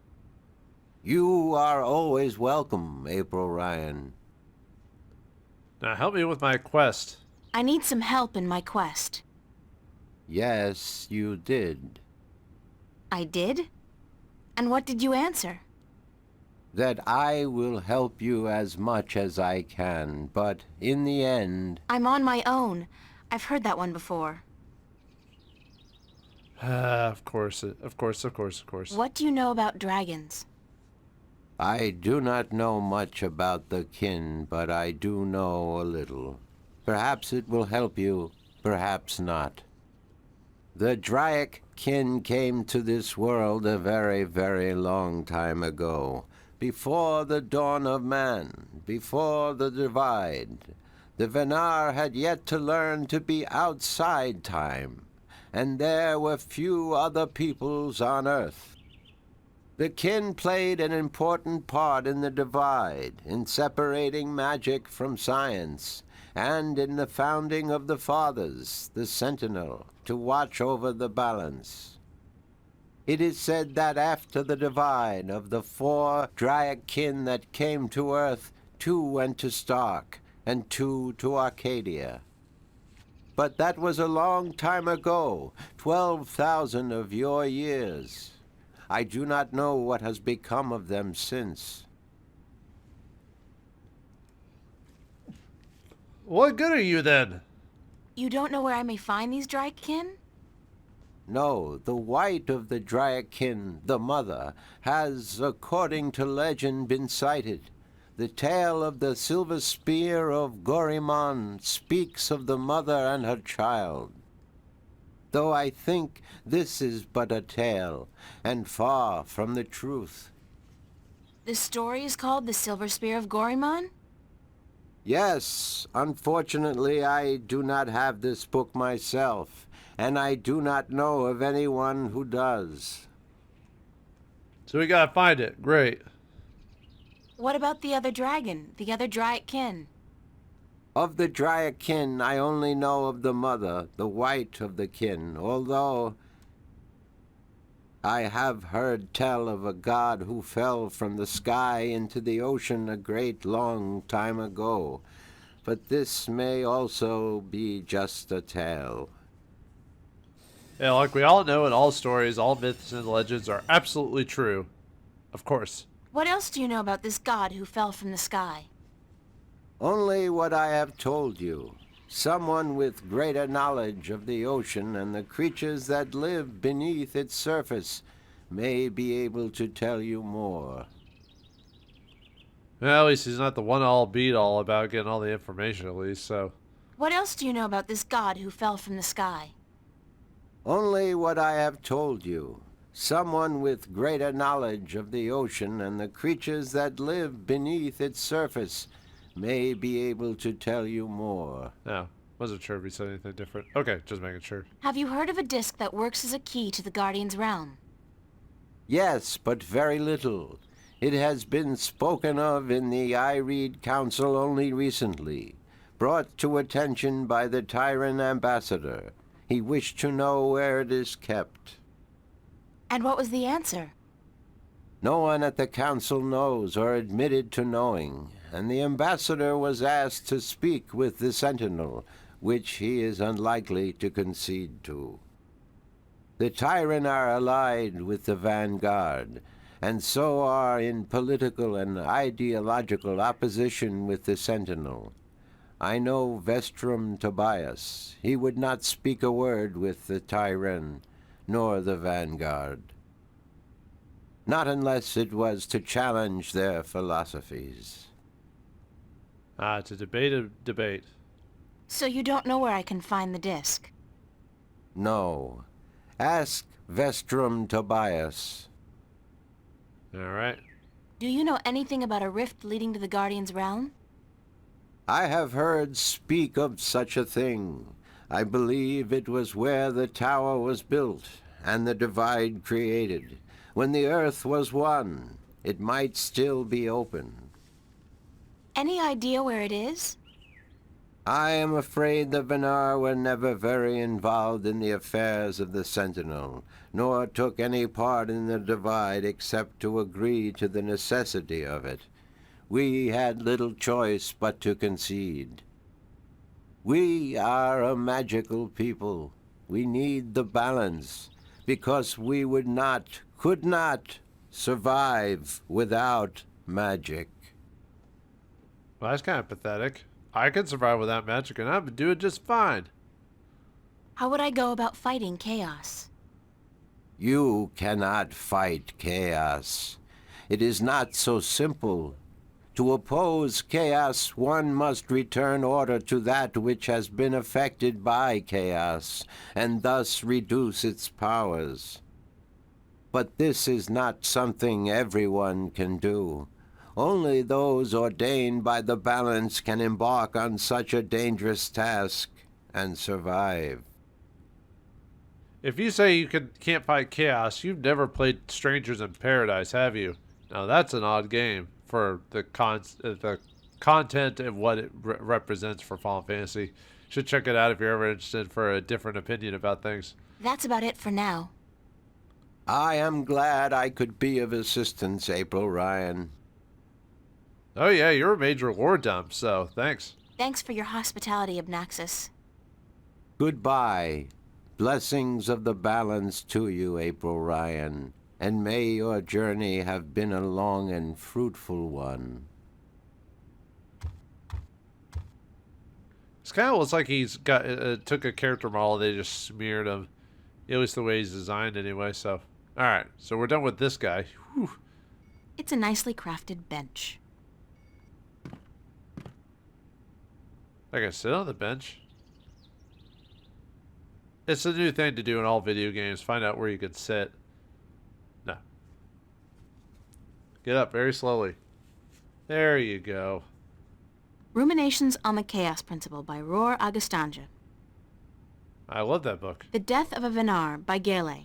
Speaker 4: You are always welcome, April Ryan.
Speaker 1: Now help me with my quest.
Speaker 2: I need some help in my quest.
Speaker 4: Yes, you did.
Speaker 2: I did? And what did you answer?
Speaker 4: That I will help you as much as I can, but in the end...
Speaker 2: I'm on my own. I've heard that one before.
Speaker 1: Of course.
Speaker 2: What do you know about dragons?
Speaker 4: I do not know much about the kin, but I do know a little. Perhaps it will help you, perhaps not. The Draic kin came to this world a very, very long time ago. Before the dawn of man, before the divide. The Venar had yet to learn to be outside time, and there were few other peoples on Earth. The kin played an important part in the divide, in separating magic from science, and in the founding of the Fathers, the Sentinel, to watch over the balance. It is said that after the divide of the 4 Draic kin that came to Earth, 2 went to Stark, and 2 to Arcadia. But that was a long time ago, 12,000 of your years. I do not know what has become of them since.
Speaker 1: What good are you then?
Speaker 2: You don't know where I may find these Draken?
Speaker 4: No, the white of the Draic kin, the mother, has, according to legend, been sighted. The tale of the silver spear of Gorimon speaks of the mother and her child. Though I think this is but a tale, and far from the truth.
Speaker 2: The story is called The Silver Spear of Gorimon?
Speaker 4: Yes, unfortunately I do not have this book myself, and I do not know of anyone who does.
Speaker 1: So we gotta find it. Great.
Speaker 2: What about the other dragon, the other Draic kin?
Speaker 4: Of the Dryakin, I only know of the mother, the white of the kin, although I have heard tell of a god who fell from the sky into the ocean a great long time ago. But this may also be just a tale.
Speaker 1: Yeah, like we all know in all stories, all myths and legends are absolutely true. Of course.
Speaker 2: What else do you know about this god who fell from the sky?
Speaker 4: Only what I have told you. Someone with greater knowledge of the ocean and the creatures that live beneath its surface may be able to tell you more.
Speaker 1: Well, at least he's not the one-all beat-all about getting all the information, at least, so...
Speaker 2: What else do you know about this god who fell from the sky?
Speaker 4: Only what I have told you. Someone with greater knowledge of the ocean and the creatures that live beneath its surface may be able to tell you more.
Speaker 1: No, wasn't sure if he said anything different. Okay, just making sure.
Speaker 2: Have you heard of a disc that works as a key to the Guardian's realm?
Speaker 4: Yes, but very little. It has been spoken of in the I-Read Council only recently, brought to attention by the Tyrant Ambassador. He wished to know where it is kept.
Speaker 2: And what was the answer?
Speaker 4: No one at the council knows or admitted to knowing, and the ambassador was asked to speak with the Sentinel, which he is unlikely to concede to. The Tyrant are allied with the vanguard, and so are in political and ideological opposition with the Sentinel. I know Vestrum Tobias. He would not speak a word with the Tyrant, nor the vanguard. Not unless it was to challenge their philosophies.
Speaker 1: To debate a debate.
Speaker 2: So you don't know where I can find the disc?
Speaker 4: No. Ask Vestrum Tobias.
Speaker 1: Alright.
Speaker 2: Do you know anything about a rift leading to the Guardian's realm?
Speaker 4: I have heard speak of such a thing. I believe it was where the tower was built and the divide created. When the earth was one, it might still be open.
Speaker 2: Any idea where it is?
Speaker 4: I am afraid the Venar were never very involved in the affairs of the Sentinel, nor took any part in the divide except to agree to the necessity of it. We had little choice but to concede. We are a magical people. We need the balance, because we could not survive without magic.
Speaker 1: Well, that's kind of pathetic. I could survive without magic, and I would do it just fine.
Speaker 2: How would I go about fighting chaos?
Speaker 4: You cannot fight chaos. It is not so simple. To oppose chaos, one must return order to that which has been affected by chaos, and thus reduce its powers. But this is not something everyone can do. Only those ordained by the balance can embark on such a dangerous task and survive.
Speaker 1: If you say you can't fight chaos, you've never played Strangers in Paradise, have you? Now that's an odd game for the content and what it represents for Final Fantasy. Should check it out if you're ever interested for a different opinion about things.
Speaker 2: That's about it for now.
Speaker 4: I am glad I could be of assistance, April Ryan.
Speaker 1: Oh yeah, you're a major lore dump, so thanks.
Speaker 2: Thanks for your hospitality, Obnaxus.
Speaker 4: Goodbye. Blessings of the balance to you, April Ryan, and may your journey have been a long and fruitful one.
Speaker 1: It's kind of looks like he's got took a character model, they just smeared him. At least the way he's designed anyway, so. Alright, so we're done with this guy. Whew.
Speaker 2: It's a nicely crafted bench.
Speaker 1: I can sit on the bench. It's a new thing to do in all video games. Find out where you can sit. No. Get up very slowly. There you go.
Speaker 2: Ruminations on the Chaos Principle by Roar Agustanja.
Speaker 1: I love that book.
Speaker 2: The Death of a Venar by Gale.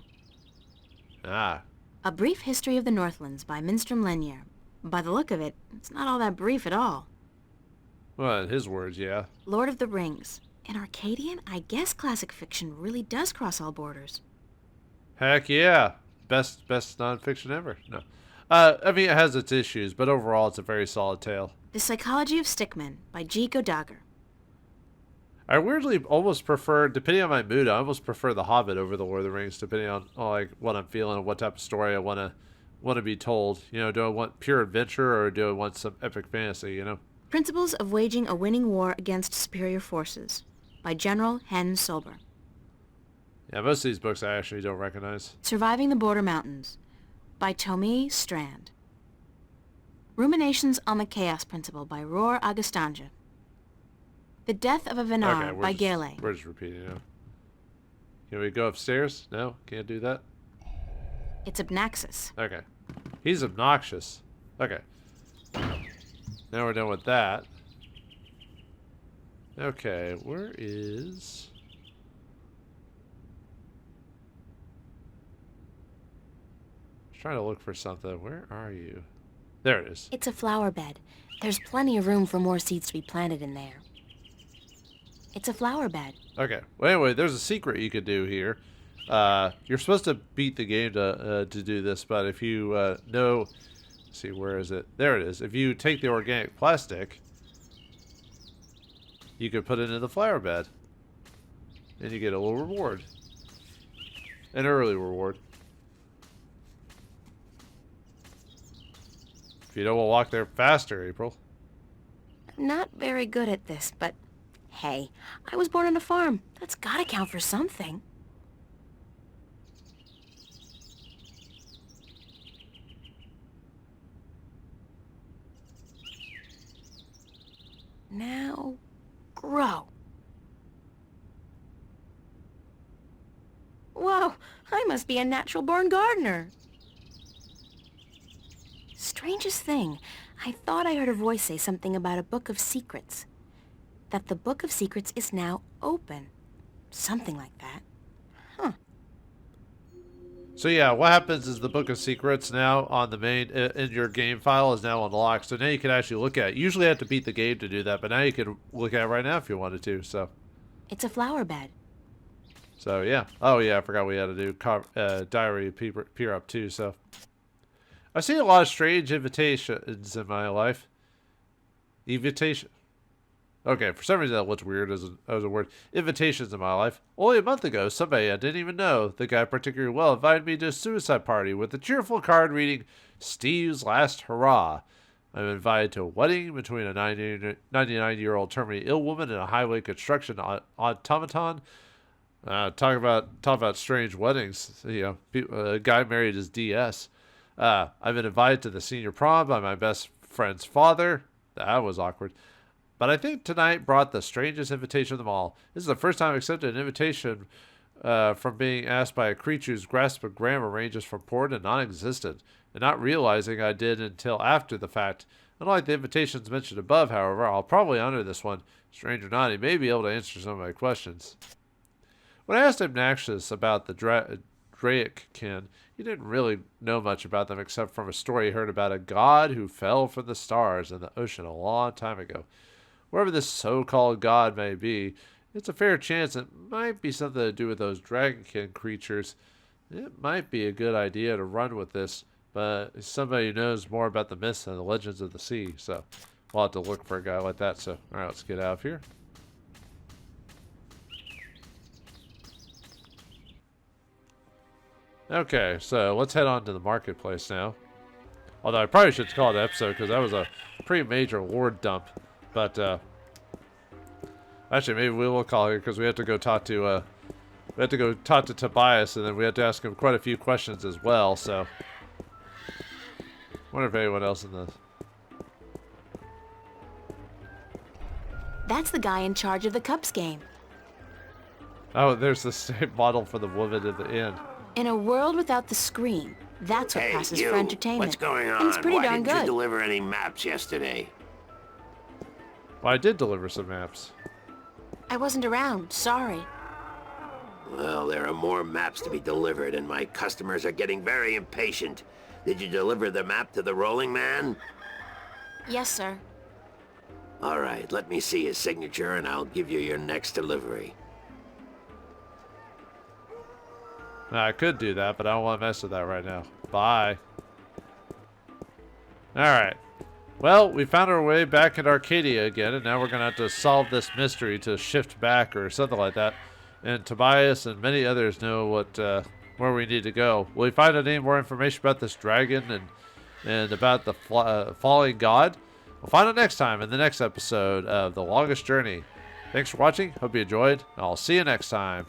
Speaker 1: Ah.
Speaker 2: A Brief History of the Northlands by Minstrom Lenier. By the look of it, it's not all that brief at all.
Speaker 1: Well, in his words, yeah.
Speaker 2: Lord of the Rings. In Arcadian, I guess classic fiction really does cross all borders.
Speaker 1: Heck yeah. Best nonfiction ever. No. I mean, it has its issues, but overall it's a very solid tale.
Speaker 2: The Psychology of Stickmen by GOG.
Speaker 1: I weirdly almost prefer, depending on my mood, I almost prefer The Hobbit over The Lord of the Rings, depending on like what I'm feeling and what type of story I want to be told. You know, do I want pure adventure or do I want some epic fantasy, you know?
Speaker 2: Principles of Waging a Winning War Against Superior Forces by General Hen Solber.
Speaker 1: Yeah, most of these books I actually don't recognize.
Speaker 2: Surviving the Border Mountains by Tommy Strand. Ruminations on the Chaos Principle by Roar Agustanja. The Death of a Venar by Gale.
Speaker 1: We're just repeating now. Can we go upstairs? No? Can't do that?
Speaker 2: It's Obnaxis.
Speaker 1: Okay. He's obnoxious. Okay. Now we're done with that. Okay, where is... Trying to look for something. Where are you? There it is.
Speaker 2: It's a flower bed. There's plenty of room for more seeds to be planted in there. It's a flower bed.
Speaker 1: Okay. Well, anyway, there's a secret you could do here. You're supposed to beat the game to do this, but if you know... Let's see, where is it? There it is. If you take the organic plastic, you can put it in the flower bed. And you get a little reward. An early reward. If you don't want to walk there faster, April.
Speaker 2: I'm not very good at this, but hey, I was born on a farm. That's gotta count for something. Now, grow. Whoa, I must be a natural-born gardener. Strangest thing, I thought I heard a voice say something about a book of secrets. That the book of secrets is now open. Something like that. Huh.
Speaker 1: So yeah, what happens is the Book of Secrets now on the main, in your game file is now unlocked. So now you can actually look at it. Usually you have to beat the game to do that, but now you can look at it right now if you wanted to, so.
Speaker 2: It's a flower bed.
Speaker 1: So yeah. Oh yeah, I forgot we had to do diary peer up too, so. I've seen a lot of strange invitations in my life. Invitation. Okay, for some reason that looks weird as a word. Invitations in my life. Only a month ago, somebody I didn't even know, the guy particularly well, invited me to a suicide party with a cheerful card reading, Steve's Last Hurrah. I'm invited to a wedding between a 99-year-old terminally ill woman and a highway construction automaton. Talk about strange weddings. You know, a guy married his DS. I've been invited to the senior prom by my best friend's father. That was awkward. But I think tonight brought the strangest invitation of them all. This is the first time I've accepted an invitation from being asked by a creature whose grasp of grammar ranges from poor to non-existent, and not realizing I did until after the fact. Unlike the invitations mentioned above, however, I'll probably honor this one. Strange or not, he may be able to answer some of my questions. When I asked Obnaxis about the Drakekin, he didn't really know much about them except from a story he heard about a god who fell from the stars in the ocean a long time ago. Wherever this so-called god may be, it's a fair chance it might be something to do with those dragonkin creatures. It might be a good idea to run with this, but somebody who knows more about the myths and the legends of the sea, so we'll have to look for a guy like that. So, alright, let's get out of here. Okay, so let's head on to the marketplace now. Although I probably should call it an episode because that was a pretty major lord dump. But actually, maybe we will call it because we have to go talk to Tobias, and then we have to ask him quite a few questions as well. So, wonder if anyone else in this.
Speaker 2: That's the guy in charge of the Cups game.
Speaker 1: Oh, there's the same model for the woman at the end.
Speaker 2: In a world without the screen, that's what passes for entertainment.
Speaker 5: What's going on?
Speaker 2: And it's pretty darn
Speaker 5: Why didn't
Speaker 2: good.
Speaker 5: you deliver any maps yesterday?
Speaker 1: Well, I did deliver some maps.
Speaker 2: I wasn't around, sorry.
Speaker 5: Well, there are more maps to be delivered, and my customers are getting very impatient. Did you deliver the map to the rolling man?
Speaker 2: Yes, sir.
Speaker 6: All right, let me see his signature and I'll give you your next delivery.
Speaker 1: Now, I could do that, but I don't want to mess with that right now. Bye. Alright. Well, we found our way back in Arcadia again, and now we're going to have to solve this mystery to shift back or something like that. And Tobias and many others know what where we need to go. Will we find out any more information about this dragon and about the falling god? We'll find out next time in the next episode of The Longest Journey. Thanks for watching. Hope you enjoyed. I'll see you next time.